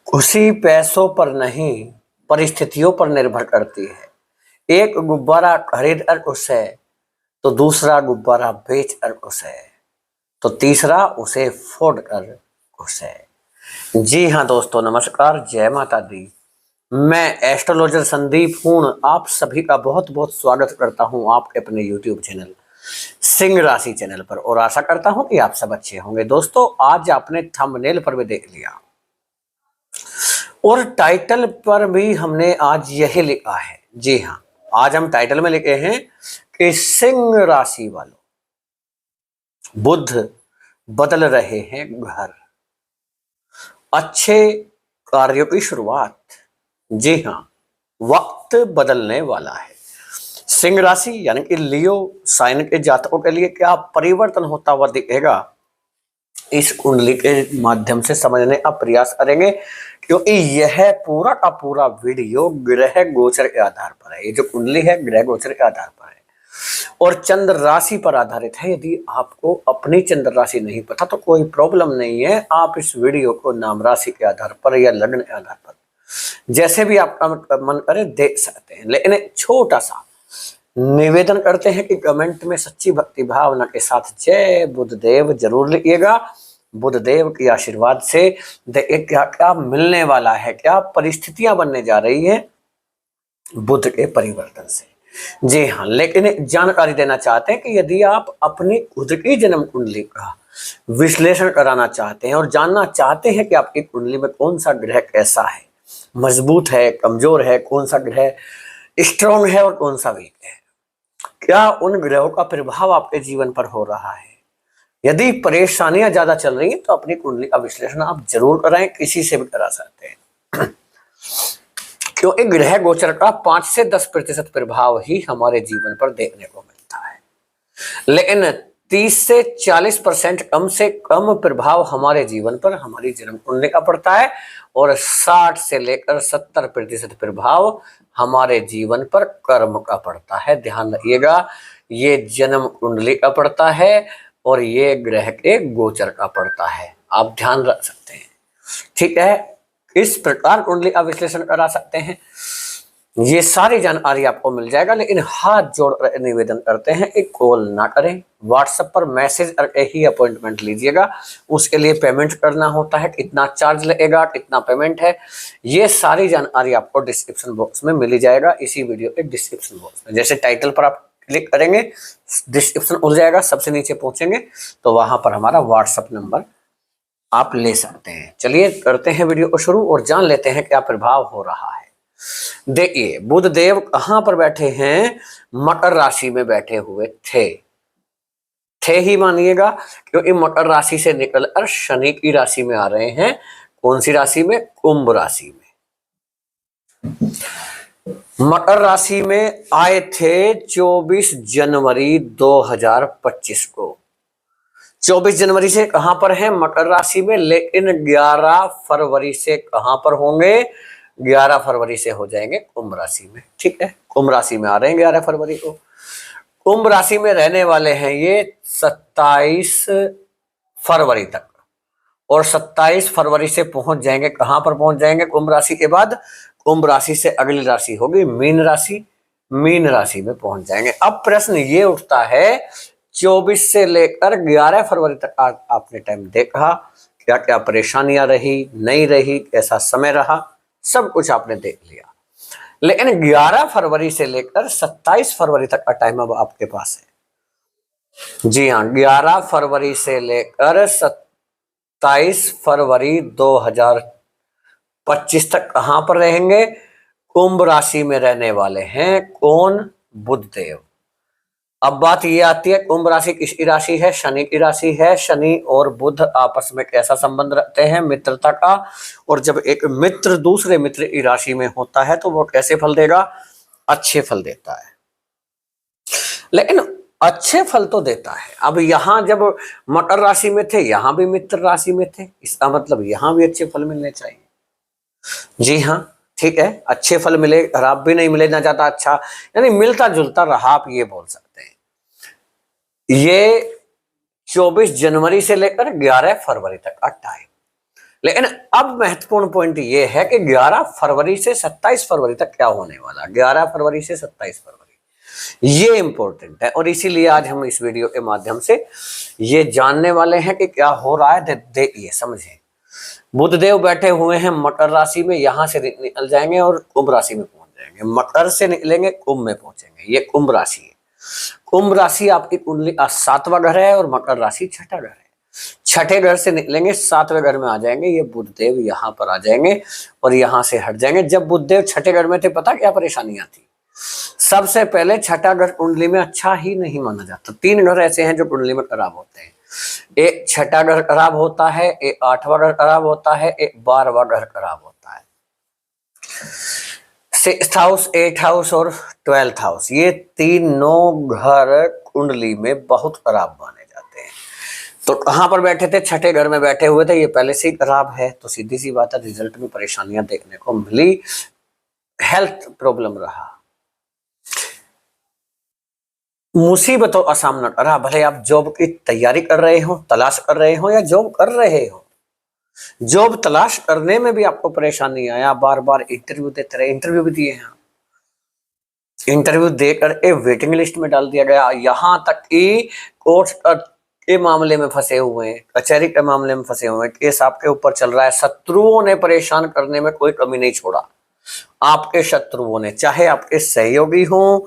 खुशी पैसों पर नहीं, परिस्थितियों पर निर्भर करती है। एक गुब्बारा खरीद कर उसे, तो दूसरा गुब्बारा बेच कर उसे, तो तीसरा उसे फोड़ कर उसे। जी हाँ दोस्तों, नमस्कार, जय माता दी। मैं एस्ट्रोलॉजर संदीप हूँ। आप सभी का बहुत बहुत स्वागत करता हूँ आपके अपने यूट्यूब चैनल सिंह राशि चैनल पर, और आशा करता हूँ कि आप सब अच्छे होंगे। दोस्तों, आज आपने थंबनेल पर भी देख लिया और टाइटल पर भी हमने आज यही लिखा है। जी हाँ, आज हम टाइटल में लिखे हैं कि सिंह राशि वालों, बुध बदल रहे हैं घर, अच्छे कार्यों की शुरुआत। जी हाँ, वक्त बदलने वाला है। सिंह राशि यानी कि लियो साइन के जातकों के लिए क्या परिवर्तन होता हुआ दिखेगा, इस कुंडली के माध्यम से समझने का प्रयास करेंगे, क्योंकि यह पूरा का पूरा वीडियो ग्रह गोचर के आधार पर है। ये जो कुंडली है ग्रह गोचर के आधार पर है और चंद्र राशि पर आधारित है। यदि आपको अपनी चंद्र राशि नहीं पता तो कोई प्रॉब्लम नहीं है, आप इस वीडियो को नाम राशि के आधार पर या लग्न के आधार पर जैसे भी आपका मन करे देख सकते हैं। लेकिन छोटा सा निवेदन करते हैं कि कमेंट में सच्ची भक्ति भावना के साथ जय बुद्धदेव जरूर लिखिएगा। बुद्धदेव के आशीर्वाद से क्या क्या मिलने वाला है, क्या परिस्थितियां बनने जा रही है बुध के परिवर्तन से। जी हाँ, लेकिन जानकारी देना चाहते हैं कि यदि आप अपनी खुद की जन्म कुंडली का विश्लेषण कराना चाहते हैं और जानना चाहते हैं कि आपकी कुंडली में कौन सा ग्रह कैसा है, मजबूत है, कमजोर है, कौन सा ग्रह स्ट्रॉन्ग है और कौन सा वीक है, क्या उन ग्रहों का प्रभाव आपके जीवन पर हो रहा है, यदि परेशानियां ज्यादा चल रही हैं तो अपनी कुंडली का विश्लेषण आप जरूर कराएं, किसी से भी करा सकते हैं। क्योंकि ग्रह गोचर का 5 से 10% प्रभाव ही हमारे जीवन पर देखने को मिलता है, लेकिन 30 से 40% कम से कम प्रभाव हमारे जीवन पर हमारी जन्म कुंडली का पड़ता है और 60 से लेकर 70% प्रभाव हमारे जीवन पर कर्म का पड़ता है। ध्यान रखिएगा, ये जन्म कुंडली का पड़ता है और ये ग्रह के गोचर का पड़ता है। आप ध्यान रख सकते हैं, ठीक है। इस प्रकार कुंडली का विश्लेषण करा सकते हैं, ये सारी जानकारी आपको मिल जाएगा। लेकिन हाथ जोड़ निवेदन करते हैं कि कॉल ना करें, व्हाट्सएप पर मैसेज करके ही अपॉइंटमेंट लीजिएगा। उसके लिए पेमेंट करना होता है, कितना चार्ज लगेगा, कितना पेमेंट है, ये सारी जानकारी आपको डिस्क्रिप्शन बॉक्स में मिल जाएगा। इसी वीडियो के डिस्क्रिप्शन बॉक्स में जैसे टाइटल पर आप क्लिक करेंगे, डिस्क्रिप्शन खुल जाएगा, सबसे नीचे पहुंचेंगे तो वहां पर हमारा व्हाट्सएप नंबर आप ले सकते हैं। चलिए करते हैं वीडियो को शुरू और जान लेते हैं क्या प्रभाव हो रहा है। देखिए, बुध देव कहां पर बैठे हैं, मकर राशि में बैठे हुए थे ही मानिएगा, क्योंकि मकर राशि से निकलकर शनि की राशि में आ रहे हैं। कौन सी राशि में? कुंभ राशि में। मकर राशि में आए थे 24 जनवरी 2025 को। 24 जनवरी से कहां पर है? मकर राशि में। लेकिन 11 फरवरी से कहां पर होंगे? 11 फरवरी से हो जाएंगे कुंभ राशि में। ठीक है, कुंभ राशि में आ रहे हैं 11 फरवरी को। कुंभ राशि में रहने वाले हैं ये 27 फरवरी तक, और 27 फरवरी से पहुंच जाएंगे कहां पर? पहुंच जाएंगे कुंभ राशि के बाद कुंभ राशि से अगली राशि होगी मीन राशि, मीन राशि में पहुंच जाएंगे। अब प्रश्न ये उठता है, 24 से लेकर 11 फरवरी तक आपने टाइम देखा, क्या क्या परेशानियां रही, नहीं रही, कैसा समय रहा, सब कुछ आपने देख लिया। लेकिन 11 फरवरी से लेकर 27 फरवरी तक का टाइम अब आपके पास है। जी हाँ, 11 फरवरी से लेकर 27 फरवरी 2025 तक कहां पर रहेंगे? कुंभ राशि में रहने वाले हैं। कौन? बुधदेव। अब बात ये आती है, कुंभ राशि किसकी राशि है? शनि की राशि है। शनि और बुध आपस में कैसा संबंध रखते हैं? मित्रता का। और जब एक मित्र दूसरे मित्र की राशि में होता है तो वो कैसे फल देगा? अच्छे फल देता है। लेकिन अच्छे फल तो देता है। अब यहां जब मकर राशि में थे, यहां भी मित्र राशि में थे, इसका मतलब यहां भी अच्छे फल मिलने चाहिए। जी हाँ, ठीक है, अच्छे फल मिले, खराब भी नहीं मिले ना ज्यादा अच्छा, यानी मिलता जुलता रहा, आप ये बोल सकते हैं। ये 24 जनवरी से लेकर 11 फरवरी तक का टाइम, लेकिन अब महत्वपूर्ण पॉइंट ये है कि 11 फरवरी से 27 फरवरी तक क्या होने वाला, 11 फरवरी से 27 फरवरी, ये इंपॉर्टेंट है। और इसीलिए आज हम इस वीडियो के माध्यम से ये जानने वाले हैं कि क्या हो रहा है। देखिए समझे, बुधदेव बैठे हुए हैं मकर राशि में, यहां से निकल जाएंगे और कुंभ राशि में पहुंच जाएंगे। मकर से निकलेंगे कुंभ में पहुंचेंगे, ये कुंभ राशि है। कुंभ राशि आपकी कुंडली का 7वां घर है और मकर राशि 6ठा घर है। 6ठे घर से निकलेंगे 7वें घर में आ जाएंगे, ये बुधदेव यहाँ पर आ जाएंगे और यहाँ से हट जाएंगे। जब बुधदेव 6ठे घर में थे पता क्या परेशानियां थी? सबसे पहले 6ठा घर कुंडली में अच्छा ही नहीं माना जाता। 3 घर ऐसे हैं जो कुंडली में खराब होते हैं। एक 6ठा घर खराब होता है, एक 8वां घर खराब होता है, एक 12वां घर खराब होता है। 6th हाउस, 8th हाउस और 12th हाउस, ये तीनों घर कुंडली में बहुत खराब माने जाते हैं। तो कहां पर बैठे थे? 6ठे घर में बैठे हुए थे, ये पहले से ही खराब है, तो सीधी सी बात है रिजल्ट में परेशानियां देखने को मिली, हेल्थ प्रॉब्लम रहा, मुसीबतों का सामना करा। भले आप जॉब की तैयारी कर रहे हो, तलाश कर रहे हो या जॉब कर रहे हो, जॉब तलाश करने में भी आपको परेशानी आया, बार बार इंटरव्यू देते रहे, इंटरव्यू भी दिए हैं, इंटरव्यू देकर के वेटिंग लिस्ट में डाल दिया गया। यहां तक कि कोर्ट के मामले में फंसे हुए हैं, कचहरी के मामले में फंसे हुए हैं, केस आपके ऊपर चल रहा है। शत्रुओं ने परेशान करने में कोई कमी नहीं छोड़ा। आपके शत्रुओं ने, चाहे आपके सहयोगी हों,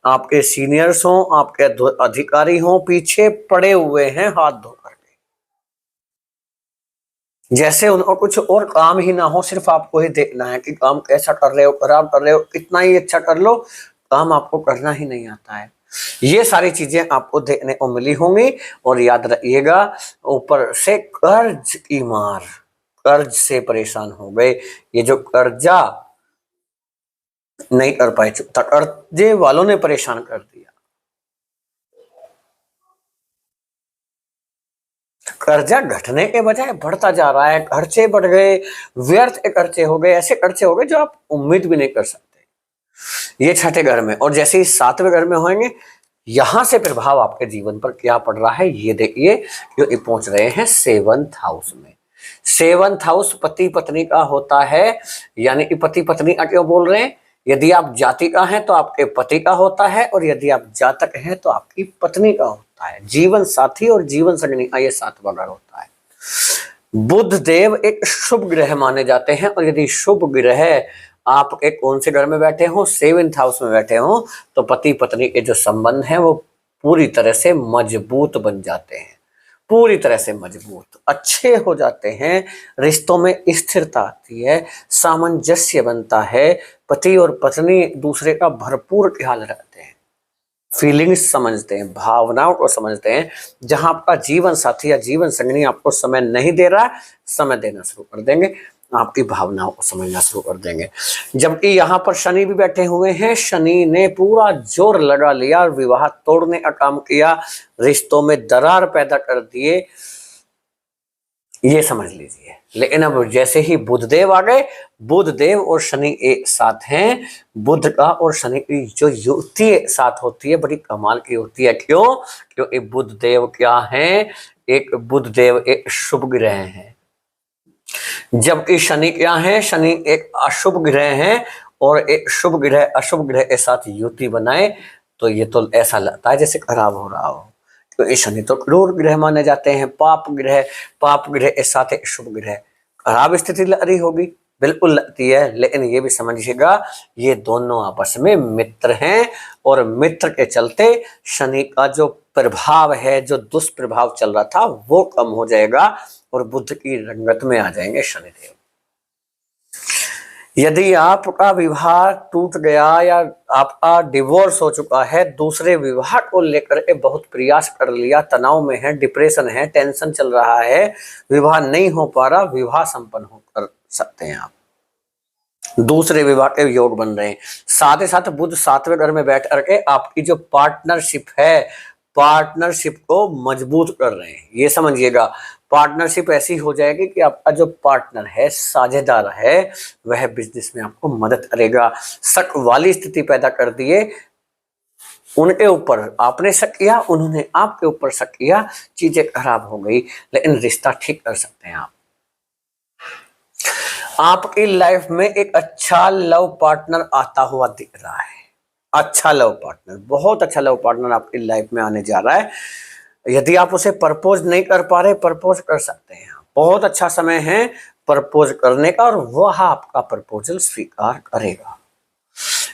आपके सीनियर्स हों, आपके अधिकारी हों, पीछे पड़े हुए हैं हाथ धो करके, जैसे उनको कुछ और काम ही ना हो, सिर्फ आपको ही देखना है कि काम कैसा कर रहे हो, खराब कर रहे हो, कितना ही अच्छा कर लो, काम आपको करना ही नहीं आता है। ये सारी चीजें आपको देखने को मिली होंगी। और याद रखिएगा, ऊपर से कर्ज की मार, कर्ज से परेशान हो गए। ये जो कर्जा नहीं कर पाए, कर्जे वालों ने परेशान कर दिया, कर्जा घटने के बजाय बढ़ता जा रहा है, खर्चे बढ़ गए, व्यर्थ के खर्चे हो गए, ऐसे खर्चे हो गए जो आप उम्मीद भी नहीं कर सकते। ये 6ठे घर में, और जैसे ही 7वें घर में होंगे, यहां से प्रभाव आपके जीवन पर क्या पड़ रहा है ये देखिए, क्योंकि पहुंच रहे हैं 7th हाउस में। 7th हाउस पति पत्नी का होता है, यानी कि पति पत्नी का क्यों बोल रहे हैं? यदि आप जातिका हैं तो आपके पति का होता है, और यदि आप जातक हैं तो आपकी पत्नी का होता है। जीवन साथी और जीवन संगनी का ये 7वां घर होता है। बुध देव एक शुभ ग्रह माने जाते हैं, और यदि शुभ ग्रह आप एक कौन से घर में बैठे हो, 7th हाउस में बैठे हो, तो पति पत्नी के जो संबंध हैं वो पूरी तरह से मजबूत बन जाते हैं, पूरी तरह से मजबूत अच्छे हो जाते हैं। रिश्तों में स्थिरता आती है, सामंजस्य बनता है, पति और पत्नी दूसरे का भरपूर ख्याल रखते हैं, फीलिंग्स समझते हैं, भावनाओं को समझते हैं। जहां आपका जीवन साथी या जीवन संगनी आपको समय नहीं दे रहा, समय देना शुरू कर देंगे, आपकी भावनाओं को समझना शुरू कर देंगे। जबकि यहाँ पर शनि भी बैठे हुए हैं, शनि ने पूरा जोर लगा लिया और विवाह तोड़ने का काम किया, रिश्तों में दरार पैदा कर दिए, ये समझ लीजिए। लेकिन अब जैसे ही बुधदेव आ गए, बुधदेव और शनि एक साथ हैं, बुध का और शनि की जो युति एक साथ होती है बड़ी कमाल की होती है। क्यों? क्योंकि बुधदेव क्या है? एक बुधदेव एक शुभ ग्रह है, जबकि शनि क्या है? शनि एक अशुभ ग्रह है, और एक शुभ ग्रह अशुभ ग्रह के साथ युति बनाए तो ये तो ऐसा लगता है जैसे खराब हो रहा हो। तो ये शनि तो क्रूर ग्रह माने जाते हैं, पाप ग्रह, पाप ग्रह के साथ एक शुभ ग्रह, खराब स्थिति लग रही होगी, बिल्कुल लगती है। लेकिन ये भी समझिएगा, ये दोनों आपस में मित्र हैं, और मित्र के चलते शनि का जो प्रभाव है, जो दुष्प्रभाव चल रहा था, वो कम हो जाएगा और बुध की रंगत में आ जाएंगे शनिदेव। यदि आपका विवाह टूट गया या आपका डिवोर्स हो चुका है, दूसरे विवाह को लेकर के बहुत प्रयास कर लिया, तनाव में है, डिप्रेशन है, टेंशन चल रहा है, विवाह नहीं हो पा रहा, विवाह संपन्न हो कर सकते हैं आप, दूसरे विवाह के योग बन रहे हैं। साथ ही साथ बुध 7वें घर में बैठ करके आपकी जो पार्टनरशिप है, पार्टनरशिप को मजबूत कर रहे हैं। ये समझिएगा, पार्टनरशिप ऐसी हो जाएगी कि आपका जो पार्टनर है, साझेदार है, वह बिजनेस में आपको मदद करेगा। शक वाली स्थिति पैदा कर दिए, उनके ऊपर आपने शक किया, उन्होंने आपके ऊपर शक किया, चीजें खराब हो गई, लेकिन रिश्ता ठीक कर सकते हैं आप। आपकी लाइफ में एक अच्छा लव पार्टनर आता हुआ दिख रहा है। अच्छा लव पार्टनर, बहुत अच्छा लव पार्टनर आपकी लाइफ में आने जा रहा है। यदि आप उसे प्रपोज नहीं कर पा रहे, प्रपोज कर सकते हैं। बहुत अच्छा समय है प्रपोज करने का और वह आपका प्रपोजल स्वीकार करेगा।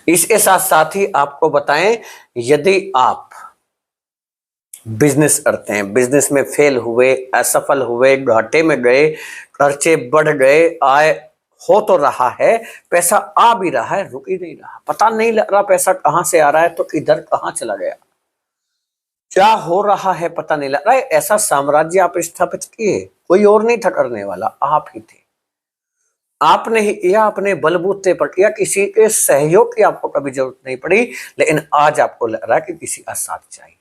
इसके साथ साथ ही आपको बताएं, यदि आप बिजनेस करते हैं, बिजनेस में फेल हुए, असफल हुए, घाटे में गए, खर्चे बढ़ गए, आय हो तो रहा है, पैसा आ भी रहा है, रुक ही नहीं रहा, पता नहीं लग रहा पैसा कहां से आ रहा है तो इधर कहां चला गया, क्या हो रहा है पता नहीं लग रहा है। ऐसा साम्राज्य आप स्थापित किए, कोई और नहीं था करने वाला, आप ही थे। आपने ही किया, अपने बलबूते पर किया, किसी के सहयोग की आपको कभी जरूरत नहीं पड़ी। लेकिन आज आपको लग रहा है कि किसी का साथ चाहिए।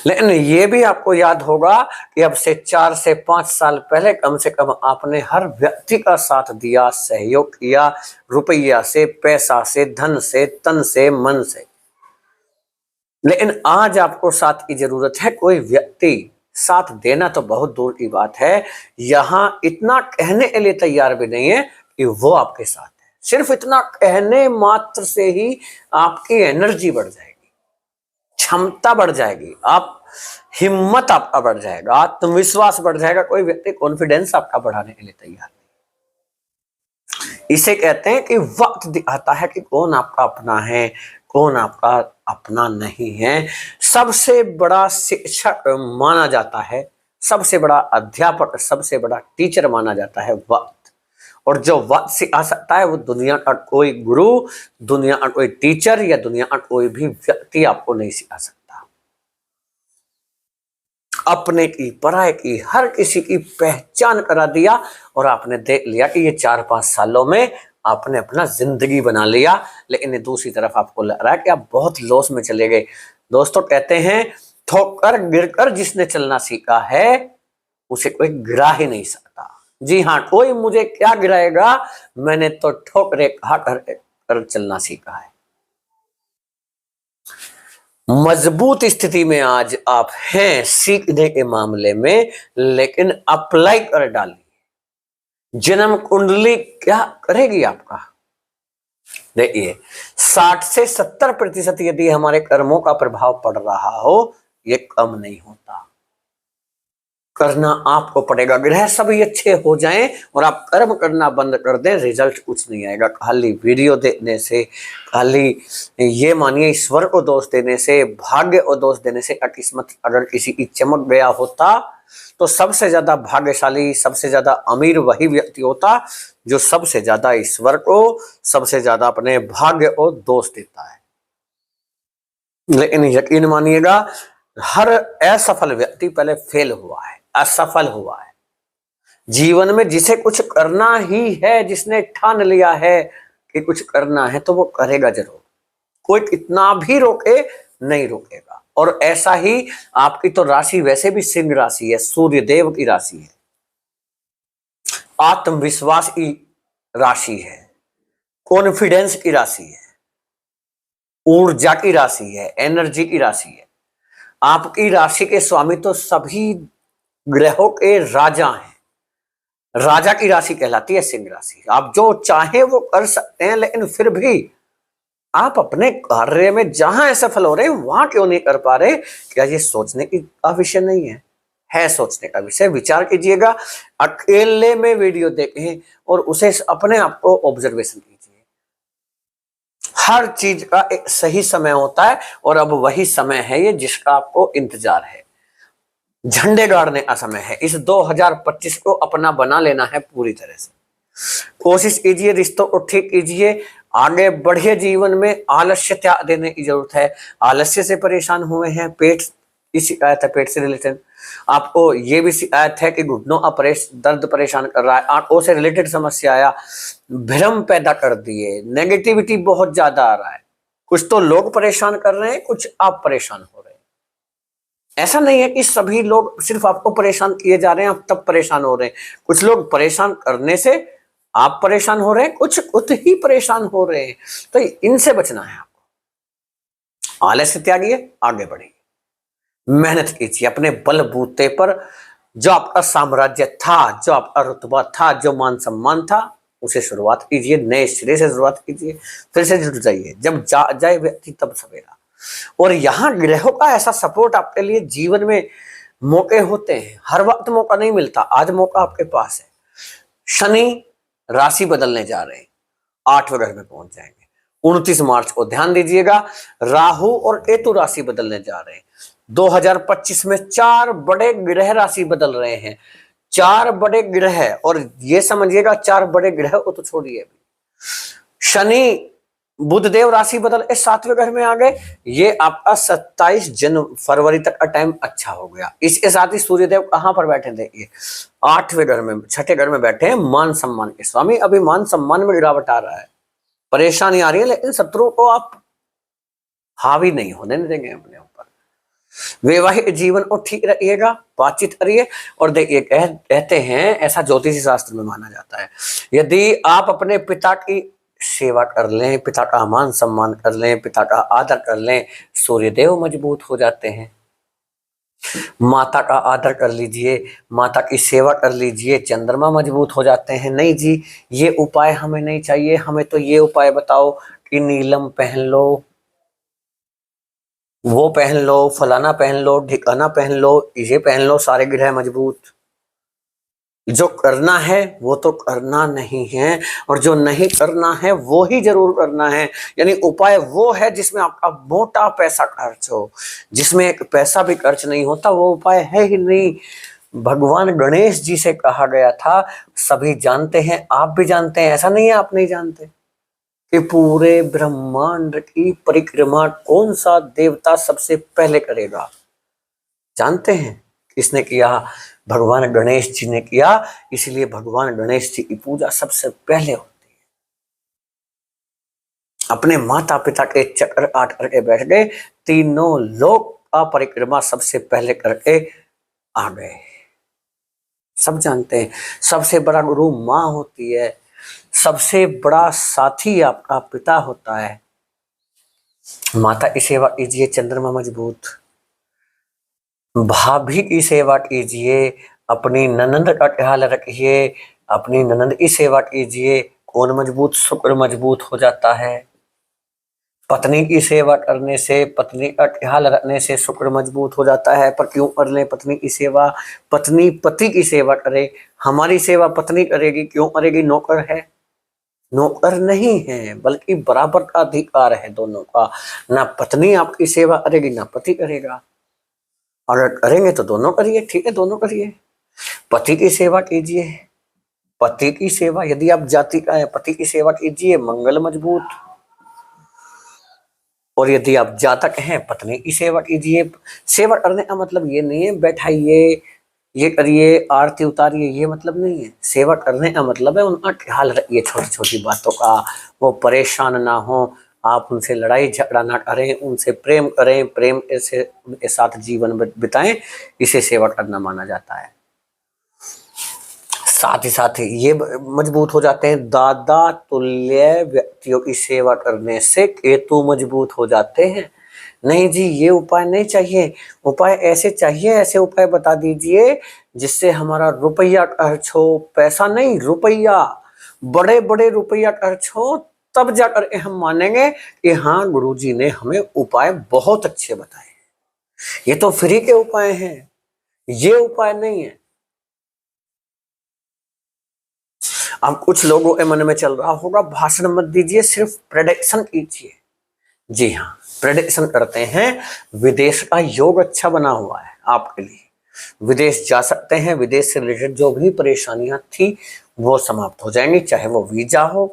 लेकिन ये भी आपको याद होगा कि अब से 4 से 5 साल पहले कम से कम आपने हर व्यक्ति का साथ दिया, सहयोग किया, रुपया से, पैसा से, धन से, तन से, मन से। लेकिन आज आपको साथ की जरूरत है। कोई व्यक्ति साथ देना तो बहुत दूर की बात है, यहां इतना कहने के लिए तैयार भी नहीं है कि वो आपके साथ है। सिर्फ इतना कहने मात्र से ही आपकी एनर्जी बढ़ जाएगी, क्षमता बढ़ जाएगी, आप हिम्मत आपका बढ़ जाएगा, आत्मविश्वास बढ़ जाएगा। कोई व्यक्ति कॉन्फिडेंस आपका बढ़ाने के लिए तैयार नहीं। इसे कहते हैं कि वक्त दिखाता है कि कौन आपका अपना है, कौन आपका अपना नहीं है। सबसे बड़ा शिक्षक माना जाता है, सबसे बड़ा अध्यापक, सबसे बड़ा टीचर माना जाता है वक्त। और जो वक्त सिखा सकता है वो दुनिया का कोई गुरु, दुनिया का कोई टीचर या दुनिया का कोई भी व्यक्ति आपको नहीं सिखा सकता। अपने की, पराये की, हर किसी की पहचान करा दिया और आपने देख लिया कि ये 4-5 सालों में आपने अपना जिंदगी बना लिया। लेकिन दूसरी तरफ आपको लग रहा है कि आप बहुत लॉस में चले गए। दोस्तों कहते हैं, ठोकर गिरकर जिसने चलना सीखा है उसे कोई गिरा ही नहीं सकता। जी हाँ, कोई मुझे क्या गिराएगा, मैंने तो ठोकरे खा कर चलना सीखा है। मजबूत स्थिति में आज आप हैं सीखने के मामले में, लेकिन अप्लाई कर डालिए। जन्म कुंडली क्या करेगी आपका? देखिए, 60 से 70% यदि हमारे कर्मों का प्रभाव पड़ रहा हो, ये कम नहीं होता। करना आपको पड़ेगा। ग्रह सभी अच्छे हो जाएं और आप कर्म करना बंद कर दें, रिजल्ट कुछ नहीं आएगा। खाली वीडियो देखने से, खाली ये मानिए ईश्वर को दोष देने से, भाग्य को दोष देने से किस्मत अगर किसी की चमक गया होता तो सबसे ज्यादा भाग्यशाली, सबसे ज्यादा अमीर वही व्यक्ति होता जो सबसे ज्यादा ईश्वर को, सबसे ज्यादा अपने भाग्य को दोष देता है। लेकिन यकीन मानिएगा, हर असफल व्यक्ति पहले फेल हुआ है, असफल हुआ है। जीवन में जिसे कुछ करना ही है, जिसने ठान लिया है कि कुछ करना है, तो वो करेगा जरूर। कोई कितना भी रोके, नहीं रोकेगा। और ऐसा ही आपकी तो राशि वैसे भी सिंह राशि है, सूर्य देव की राशि है, आत्मविश्वास की राशि है, कॉन्फिडेंस की राशि है, ऊर्जा की राशि है, एनर्जी की राशि है। आपकी राशि के स्वामी तो सभी ग्रहों के राजा हैं। राजा की राशि कहलाती है सिंह राशि। आप जो चाहें वो कर सकते हैं, लेकिन फिर भी आप अपने कार्य में जहां असफल हो रहे हैं वहां क्यों नहीं कर पा रहे? क्या ये सोचने का विषय नहीं है? है सोचने का विषय। विचार कीजिएगा, अकेले में वीडियो देखें और उसे अपने आप को ऑब्जर्वेशन कीजिए। हर चीज का एक सही समय होता है और अब वही समय है ये जिसका आपको इंतजार है। झंडे गाड़ने का समय है। इस 2025 को अपना बना लेना है पूरी तरह से। कोशिश कीजिए, रिश्तों को ठीक कीजिए, आगे बढ़िए। जीवन में आलस्य त्याग देने की जरूरत है। आलस्य से परेशान हुए हैं, पेट की शिकायत है, पेट से रिलेटेड आपको ये भी शिकायत है कि घुटनों का दर्द परेशान कर रहा है, आंखों से रिलेटेड समस्या आया, भ्रम पैदा कर दिए, नेगेटिविटी बहुत ज्यादा आ रहा है। कुछ तो लोग परेशान कर रहे हैं, कुछ आप परेशान हो रहे हैं। ऐसा नहीं है कि सभी लोग सिर्फ आपको परेशान किए जा रहे हैं, आप तब परेशान हो रहे हैं। कुछ लोग परेशान करने से आप परेशान हो रहे हैं, कुछ खुद ही परेशान हो रहे हैं। तो इनसे बचना है आपको। आलस्य त्यागिए, आगे बढ़िए, मेहनत कीजिए, अपने बलबूते पर जो आपका साम्राज्य था, जो आपका रुतबा था, जो मान सम्मान था, उसे शुरुआत कीजिए, नए सिरे से शुरुआत कीजिए, फिर से जुट जाइए। जब जाए व्यक्ति तब सवेरा। और यहाँ ग्रहों का ऐसा सपोर्ट आपके लिए जीवन में मौके होते हैं, हर वक्त मौका नहीं मिलता, आज मौका आपके पास है। शनि राशि बदलने जा रहे हैं, 8वें घर में पहुंच जाएंगे 29 मार्च को, ध्यान दीजिएगा। राहु और केतु राशि बदलने जा रहे हैं 2025 में। 4 बड़े ग्रह राशि बदल रहे हैं, 4 बड़े ग्रह। और ये समझिएगा 4 बड़े ग्रह को तो छोड़िए, शनि बुधदेव राशि बदल 7वें घर में आ गए। ये आपका 27 फरवरी तक का टाइम अच्छा हो गया। इसके साथ ही सूर्यदेव कहां पर बैठे थे? ये 8वें घर में, 6ठे घर में बैठे हैं, मान सम्मान के स्वामी। अभी मान सम्मान में गिरावट आ रहा है, परेशानी आ रही है, लेकिन शत्रु को आप हावी नहीं होने देंगे अपने ऊपर। वैवाहिक जीवन को ठीक रखिएगा, बातचीत करिए। और देखिए कहते हैं, ऐसा ज्योतिषी शास्त्र में माना जाता है, यदि आप अपने पिता की सेवा कर लें, पिता का मान सम्मान कर लें, पिता का आदर कर लें, सूर्यदेव मजबूत हो जाते हैं। माता का आदर कर लीजिए, माता की सेवा कर लीजिए, चंद्रमा मजबूत हो जाते हैं। नहीं जी, ये उपाय हमें नहीं चाहिए, हमें तो ये उपाय बताओ कि नीलम पहन लो, वो पहन लो, फलाना पहन लो, ढिकाना पहन लो, ये पहन लो, सारे ग्रह मजबूत। जो करना है वो तो करना नहीं है, और जो नहीं करना है वो ही जरूर करना है। यानी उपाय वो है जिसमें आपका मोटा पैसा खर्च हो, जिसमें एक पैसा भी खर्च नहीं होता, वो उपाय है ही नहीं। भगवान गणेश जी से कहा गया था, सभी जानते हैं, आप भी जानते हैं, ऐसा नहीं है आप नहीं जानते, कि पूरे ब्रह्मांड की परिक्रमा कौन सा देवता सबसे पहले करेगा? जानते हैं किसने किया? भगवान गणेश जी ने किया। इसलिए भगवान गणेश जी की पूजा सबसे पहले होती है। अपने माता पिता के चक्कर काट करके बैठ गए, तीनों लोग का परिक्रमा सबसे पहले करके आ गए। सब जानते हैं, सबसे बड़ा गुरु माँ होती है, सबसे बड़ा साथी आपका पिता होता है। माता की सेवा कीजिए, चंद्रमा मजबूत। भाभी की सेवा कीजिए, अपनी ननंद का ख्याल रखिए, अपनी ननंद की सेवा कीजिए। कौन मजबूत? शुक्र मजबूत हो जाता है। पत्नी की सेवा करने से, पत्नी का ख्याल रखने से शुक्र मजबूत हो जाता है। पर क्यों कर ले पत्नी की सेवा? पत्नी पति की सेवा करे, हमारी सेवा पत्नी करेगी, क्यों करेगी? नौकर है? नौकर नहीं है, बल्कि बराबर का अधिकार है दोनों का। ना पत्नी आपकी सेवा करेगी, ना पति करेगा। अगर करेंगे तो दोनों करिए, ठीक है, दोनों करिए। पति की सेवा कीजिए, पति की सेवा, यदि आप जाति का है, पति की सेवा कीजिए, मंगल मजबूत। और यदि आप जातक हैं, पत्नी की सेवा कीजिए। सेवा करने का मतलब ये नहीं है बैठाइए, ये करिए, आरती उतारिए, ये मतलब नहीं है। सेवा करने का मतलब है उनका ख्याल रखिए, छोटी छोटी बातों का, वो परेशान ना हो, आप उनसे लड़ाई झगड़ा ना करें, उनसे प्रेम करें, प्रेम से उनके साथ जीवन बिताएं, इसे सेवा करना माना जाता है। साथ ही साथ ये मजबूत हो जाते हैं। दादा तुल्य व्यक्तियों की सेवा करने से केतु मजबूत हो जाते हैं। नहीं जी, ये उपाय नहीं चाहिए, उपाय ऐसे चाहिए, ऐसे उपाय बता दीजिए जिससे हमारा रुपया खर्च हो, पैसा नहीं, रुपया, बड़े बड़े रुपया खर्च हो, तब जाकर के हम मानेंगे कि हाँ गुरुजी ने हमें उपाय बहुत अच्छे बताए। ये तो फ्री के उपाय हैं, ये उपाय नहीं है। अब कुछ लोगों के मन में चल रहा होगा, भाषण मत दीजिए, सिर्फ प्रेडिक्शन कीजिए। जी हाँ, प्रेडिक्शन करते हैं। विदेश का योग अच्छा बना हुआ है आपके लिए, विदेश जा सकते हैं। विदेश से रिलेटेड जो भी परेशानियां थी वो समाप्त हो जाएंगी, चाहे वो वीजा हो,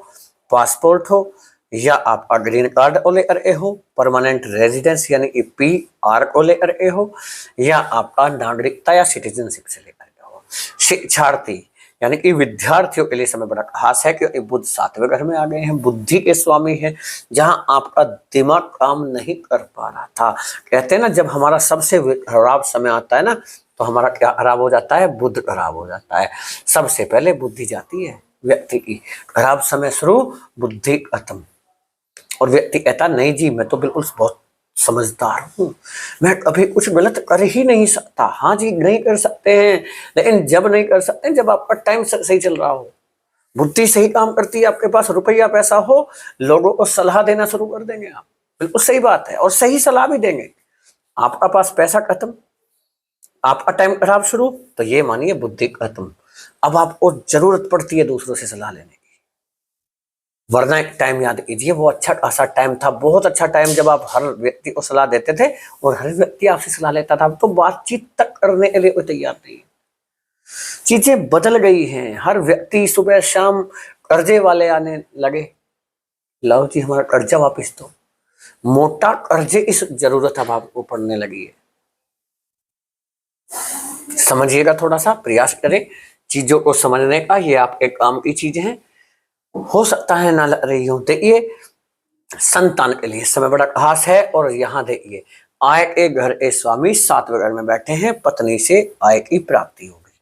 पासपोर्ट हो, या आपका ग्रीन कार्ड को लेकर के हो, परमानेंट रेजिडेंस यानी कि PR को लेकर के हो, या आपका नागरिकता या सिटीजनशिप से लेकर के हो। शिक्षार्थी यानी कि विद्यार्थियों के लिए समय बड़ा खास है, क्योंकि बुध 7वें घर में आ गए हैं, बुद्धि के स्वामी है। जहां आपका दिमाग काम नहीं कर पा रहा था, कहते हैं ना, जब हमारा सबसे खराब समय आता है ना, तो हमारा क्या खराब हो जाता है? बुद्ध खराब हो जाता है। सबसे पहले बुद्धि जाती है व्यक्ति की। खराब समय शुरू, बुद्धि खत्म। और व्यक्ति कहता नहीं जी, मैं तो बिल्कुल बहुत समझदार हूँ, मैं कभी कुछ गलत कर ही नहीं सकता। हाँ जी, नहीं कर सकते हैं, लेकिन जब नहीं कर सकते जब आपका टाइम सही चल रहा हो, बुद्धि सही काम करती है, आपके पास रुपया पैसा हो, लोगों को सलाह देना शुरू कर देंगे आप। बिल्कुल सही बात है, और सही सलाह भी देंगे। आपका पास पैसा खत्म, आपका टाइम खराब शुरू, तो ये मानिए बुद्धि खत्म। अब आपको जरूरत पड़ती है दूसरों से सलाह लेने की। वरना एक टाइम याद कीजिए, वो अच्छा खासा टाइम था, बहुत अच्छा टाइम, जब आप हर व्यक्ति को सलाह देते थे और हर व्यक्ति आपसे सलाह लेता था। अब तो बातचीत तक करने के लिए कोई तैयार नहीं। चीजें बदल गई हैं, हर व्यक्ति सुबह शाम कर्जे वाले आने लगे, लो जी हमारा कर्जा वापिस दो। मोटा कर्जे इस जरूरत अब आपको पड़ने लगी है। समझिएगा, थोड़ा सा प्रयास करें चीजों को समझने का, ये आपके काम की चीजें हैं। हो सकता है ना लग रही हो। देखिए, संतान के लिए समय बड़ा खास है, और यहाँ देखिए, आय के घर के स्वामी 7वें घर में बैठे हैं, पत्नी से आय की प्राप्ति होगी,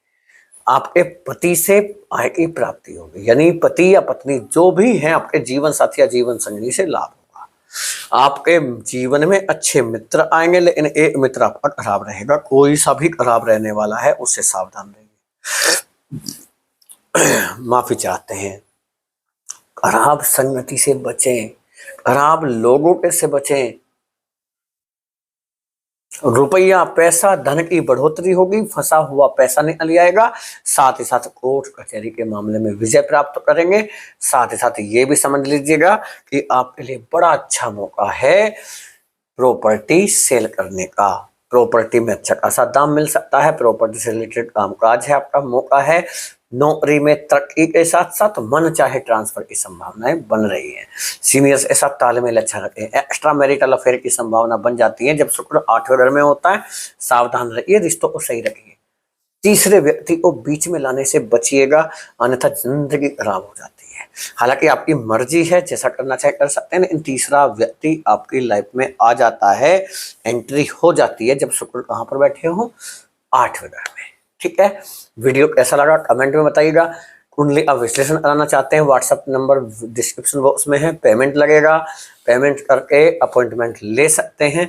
आपके पति से आय की प्राप्ति होगी, यानी पति या पत्नी जो भी हैं आपके जीवन साथी या जीवन संगी से लाभ होगा। आपके जीवन में अच्छे मित्र आएंगे, लेकिन एक मित्र आपका खराब रहेगा, कोई सा भी खराब रहने वाला है, उससे सावधान रहिए। माफी चाहते हैं, खराब संगति से बचें, खराब लोगों के से बचें। रुपया पैसा धन की बढ़ोतरी होगी, फंसा हुआ पैसा निकल आएगा, साथ ही साथ कोर्ट कचहरी के मामले में विजय प्राप्त करेंगे। साथ ही साथ ये भी समझ लीजिएगा कि आपके लिए बड़ा अच्छा मौका है प्रॉपर्टी सेल करने का। प्रॉपर्टी में अच्छा खासा दाम मिल सकता है, प्रॉपर्टी से रिलेटेड कामकाज है, आपका मौका है। नौकरी में तरक्की के साथ साथ मन चाहे ट्रांसफर की संभावनाएं बन रही हैं। सीनियर्स के साथ तालमेल अच्छा रखें, एक्स्ट्रा मैरिटल अफेयर की संभावना बन जाती है जब शुक्र 8वें घर में होता है। सावधान रहिए, रिश्तों को सही रखिए, तीसरे व्यक्ति को बीच में लाने से बचिएगा, अन्यथा जिंदगी खराब हो जाती है। हालांकि आपकी मर्जी है, जैसा करना चाहे कर सकते हैं, लेकिन तीसरा व्यक्ति आपकी लाइफ में आ जाता है, एंट्री हो जाती है जब शुक्र कहाँ पर बैठे हो, 8वें घर में। ठीक है, वीडियो कैसा लगा कमेंट में बताइएगा। कुंडली का विश्लेषण कराना चाहते हैं, व्हाट्सएप नंबर डिस्क्रिप्शन बॉक्स में है, पेमेंट लगेगा, पेमेंट करके अपॉइंटमेंट ले सकते हैं।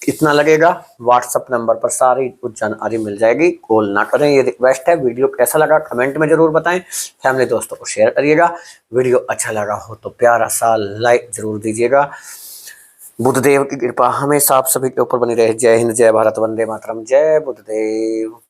कितना लगेगा, व्हाट्सएप नंबर पर सारी कुछ जानकारी मिल जाएगी, कॉल ना करें, ये रिक्वेस्ट है। वीडियो कैसा लगा कमेंट में जरूर बताएं, फैमिली दोस्तों को शेयर करिएगा। वीडियो अच्छा लगा हो तो प्यारा सा लाइक जरूर दीजिएगा। बुद्धदेव की कृपा हमेशा आप सभी के ऊपर बनी रहे। जय हिंद, जय भारत, वंदे मातरम, जय बुद्धदेव।